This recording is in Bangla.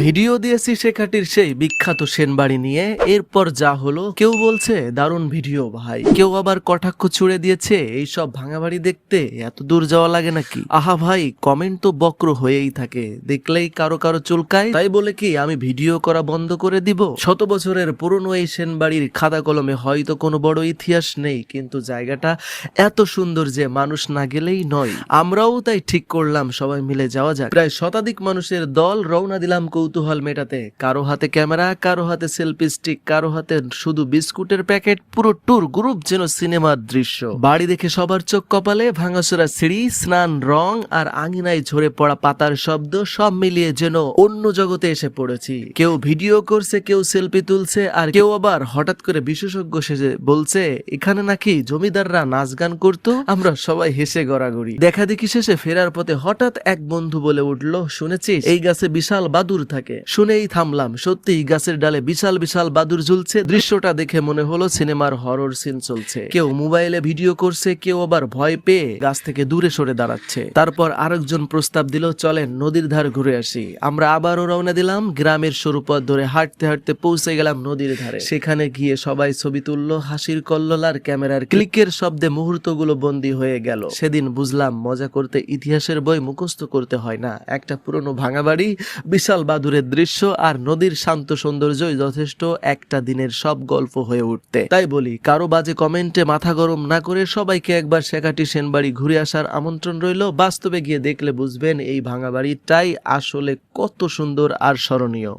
ভিডিও দিয়েছি শেখাটির সেই বিখ্যাত সেনবাড়ি নিয়ে। এরপর যা হলো, কেউ বলছে দারুণ ভিডিও ভাই, কেউ আবার কটাক্ষ ছুড়ে দিয়েছে এইসব ভাঙা বাড়ি দেখতে এত দূর যাওয়া লাগে নাকি। আহা ভাই, কমেন্ট তো বক্র হয়েই থাকে, দেখলেই কারো কারো চুলকায়। তাই বলে কি আমি ভিডিও করা বন্ধ করে দিব? শত বছরের পুরনো এই সেনবাড়ির খাতা কলমে হয়তো কোনো বড় ইতিহাস নেই, কিন্তু জায়গাটা এত সুন্দর যে মানুষ না গেলেই নয়। আমরাও তাই ঠিক করলাম সবাই মিলে যাওয়া যাক। প্রায় শতাধিক মানুষের দল রওনা দিলাম কৌতূহল মেটাতে। কারো হাতে ক্যামেরা, কারো হাতে সেলফি স্টিক, কারো হাতে শুধু বিস্কুটের প্যাকেট। পুরো ট্যুর গ্রুপ যেন সিনেমার দৃশ্য। বাড়ি দেখে সবার চোখ কপালে, ভাঙাচোরা সিঁড়ি, স্নান, রং আর আঙিনায় ঝরে পড়া পাতার শব্দ সব মিলিয়ে যেন অন্য জগতে এসে পড়েছি। কেউ ভিডিও করছে, কেউ সেলফি তুলছে, আর কেউ আবার হঠাৎ করে বিশেষজ্ঞ সেজে বলছে এখানে নাকি জমিদাররা নাচ গান করতো। আমরা সবাই হেসে গড়াগড়ি। দেখা দেখি শেষে ফেরার পথে হঠাৎ এক বন্ধু বলে উঠলো, শুনেছিস এই গাছে বিশাল বাদুর থাকে? শুনেই থামলাম। সত্যি গাছের ডালে বিশাল বিশাল বাদুর ঝুলছে। দৃশ্যটা দেখে মনে হলো সিনেমার হরর সিন চলছে। কেউ মোবাইলে ভিডিও করছে, কেউ আবার ভয় পেয়ে গাছ থেকে দূরে সরে দাঁড়াচ্ছে। তারপর আরেকজন প্রস্তাব দিল, চলেন নদীর ধার ঘুরে আসি। আমরা আবারও রওনা দিলাম। গ্রামের সরু পথ ধরে হাঁটতে হাঁটতে পৌঁছে গেলাম নদীর ধারে। সেখানে গিয়ে সবাই ছবি তুললো, হাসির কল্লোল আর ক্যামেরার ক্লিকের শব্দে মুহূর্তগুলো বন্দী হয়ে গেল। সেদিন বুঝলাম মজা করতে ইতিহাসের বই মুখস্থ করতে হয় না। একটা পুরনো ভাঙা বাড়ি, বিশাল বাদুরের দৃশ্য আর নদীর শান্ত সৌন্দর্যই যথেষ্ট একটা দিনের সব গল্প হয়ে উঠতে। তাই বলি, কারো বাজে কমেন্টে মাথা গরম না করে সবাইকে একবার শেখাটি সেনবাড়ি ঘুরে আসার আমন্ত্রণ রইল। বাস্তবে গিয়ে দেখলে বুঝবেন এই ভাঙা বাড়িটাই আসলে কত সুন্দর আর স্মরণীয়।